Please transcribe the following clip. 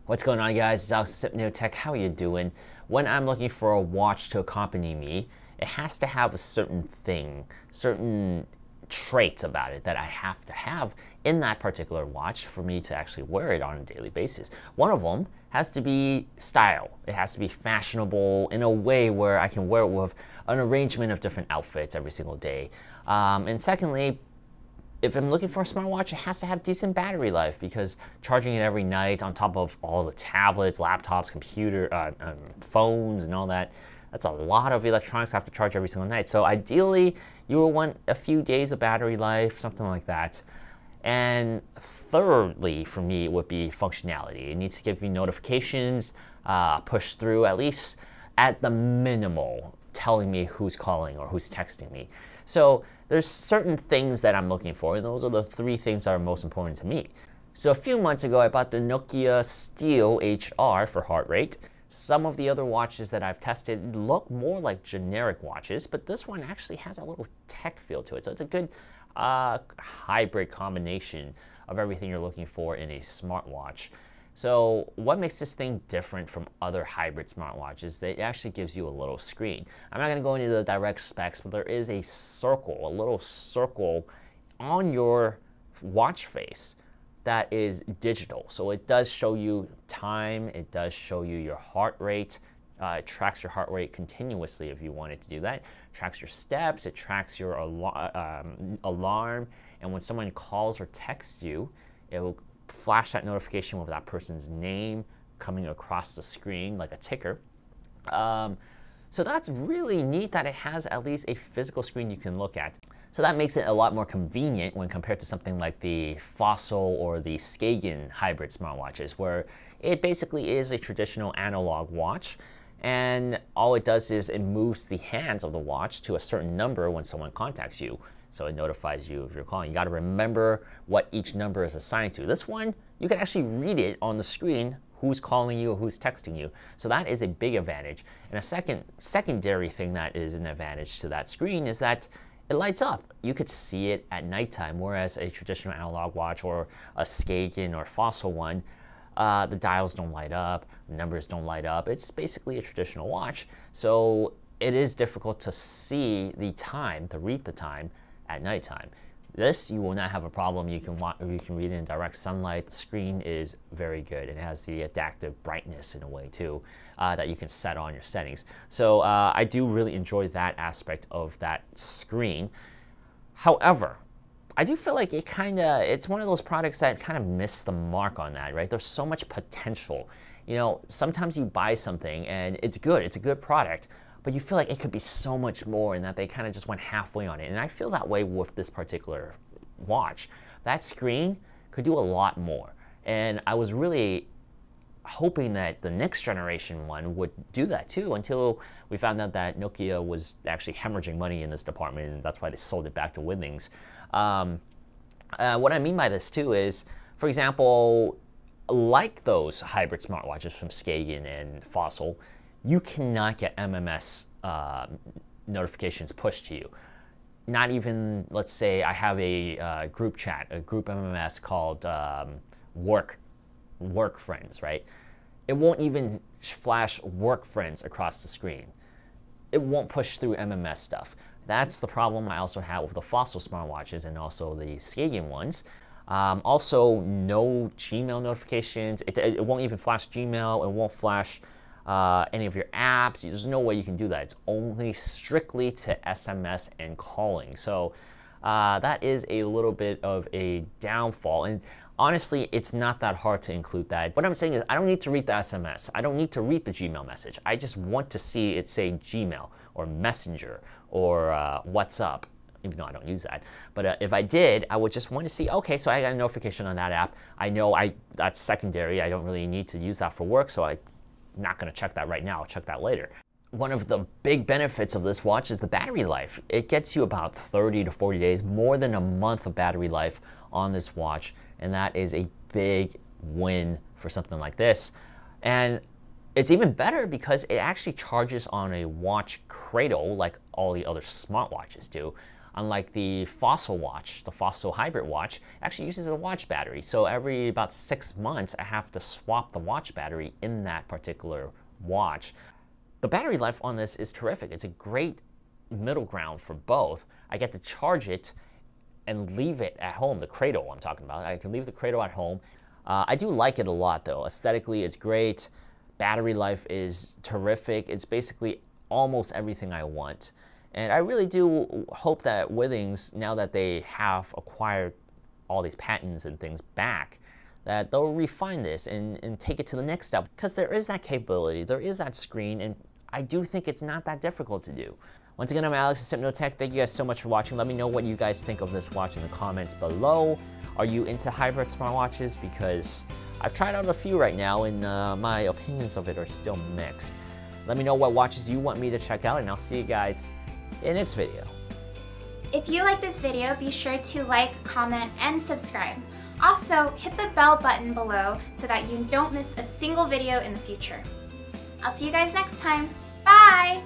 What's going on, guys? It's Alex from Tech. How are you doing? When I'm looking for a watch to accompany me, it has to have a certain thing, certain traits about it that I have to have in that particular watch for me to actually wear it on a daily basis. One of them has to be style. It has to be fashionable in a way where I can wear it with an arrangement of different outfits every single day. And secondly, if I'm looking for a smartwatch, it has to have decent battery life because charging it every night on top of all the tablets, laptops, phones, and all that, that's a lot of electronics I have to charge every single night. So ideally, you will want a few days of battery life, something like that. And thirdly, for me, it would be functionality. It needs to give me notifications, push through at least at the minimal, telling me who's calling or who's texting me. So there's certain things that I'm looking for, and those are the three things that are most important to me. So a few months ago, I bought the Nokia Steel HR for heart rate. Some of the other watches that I've tested look more like generic watches, but this one actually has a little tech feel to it. So it's a good hybrid combination of everything you're looking for in a smartwatch. So what makes this thing different from other hybrid smartwatches is that it actually gives you a little screen. I'm not going to go into the direct specs, but there is a little circle on your watch face that is digital. So it does show you time, it does show you your heart rate. It tracks your heart rate continuously if you wanted to do that. It tracks your steps, it tracks your alarm, and when someone calls or texts you, it will flash that notification with that person's name coming across the screen like a ticker. So that's really neat that it has at least a physical screen you can look at. So that makes it a lot more convenient when compared to something like the Fossil or the Skagen hybrid smartwatches, where it basically is a traditional analog watch, and all it does is it moves the hands of the watch to a certain number when someone contacts you. So it notifies you if you're calling. You got to remember what each number is assigned to. This one, you can actually read it on the screen, who's calling you or who's texting you. So that is a big advantage. And a secondary thing that is an advantage to that screen is that it lights up. You could see it at nighttime, whereas a traditional analog watch or a Skagen or Fossil one, the dials don't light up, the numbers don't light up. It's basically a traditional watch. So it is difficult to see the time, to read the time at nighttime. This, you will not have a problem. You can read it in direct sunlight. The screen is very good. It has the adaptive brightness in a way too that you can set on your settings. So I do really enjoy that aspect of that screen. However, I do feel like it's one of those products that kind of missed the mark on that, right? There's so much potential. You know, sometimes you buy something and it's good. It's a good product, but you feel like it could be so much more and that they kind of just went halfway on it. And I feel that way with this particular watch. That screen could do a lot more. And I was really hoping that the next generation one would do that too, until we found out that Nokia was actually hemorrhaging money in this department, and that's why they sold it back to Withings. What I mean by this too is, for example, like those hybrid smartwatches from Skagen and Fossil, you cannot get MMS notifications pushed to you. Not even, let's say I have a group chat, a group MMS called work friends, right? It won't even flash work friends across the screen. It won't push through MMS stuff. That's the problem I also have with the Fossil smartwatches and also the Skagen ones. Also, no Gmail notifications. It won't even flash Gmail. It won't flash any of your apps. There's no way you can do that. It's only strictly to SMS and calling. So that is a little bit of a downfall. And honestly, it's not that hard to include that. What I'm saying is I don't need to read the SMS. I don't need to read the Gmail message. I just want to see it say Gmail or Messenger or WhatsApp, even though I don't use that. But if I did, I would just want to see, okay, so I got a notification on that app. I know that's secondary. I don't really need to use that for work, so I'm not going to check that right now. I'll check that later. One of the big benefits of this watch is the battery life. It gets you about 30 to 40 days, more than a month of battery life on this watch, and that is a big win for something like this. And it's even better because it actually charges on a watch cradle like all the other smartwatches do. Unlike the fossil watch, the fossil hybrid watch actually uses a watch battery. So every about 6 months, I have to swap the watch battery in that particular watch. The battery life on this is terrific. It's a great middle ground for both. I get to charge it and leave it at home, the cradle I'm talking about. I can leave the cradle at home. I do like it a lot though. Aesthetically, it's great. Battery life is terrific. It's basically almost everything I want. And I really do hope that Withings, now that they have acquired all these patents and things back, that they'll refine this and take it to the next step. Because there is that capability, there is that screen, and I do think it's not that difficult to do. Once again, I'm Alex with Hypnotech. Thank you guys so much for watching. Let me know what you guys think of this watch in the comments below. Are you into hybrid smartwatches? Because I've tried out a few right now, and my opinions of it are still mixed. Let me know what watches you want me to check out, and I'll see you guys in the next video. If you like this video, be sure to like, comment, and subscribe. Also, hit the bell button below so that you don't miss a single video in the future. I'll see you guys next time. Bye!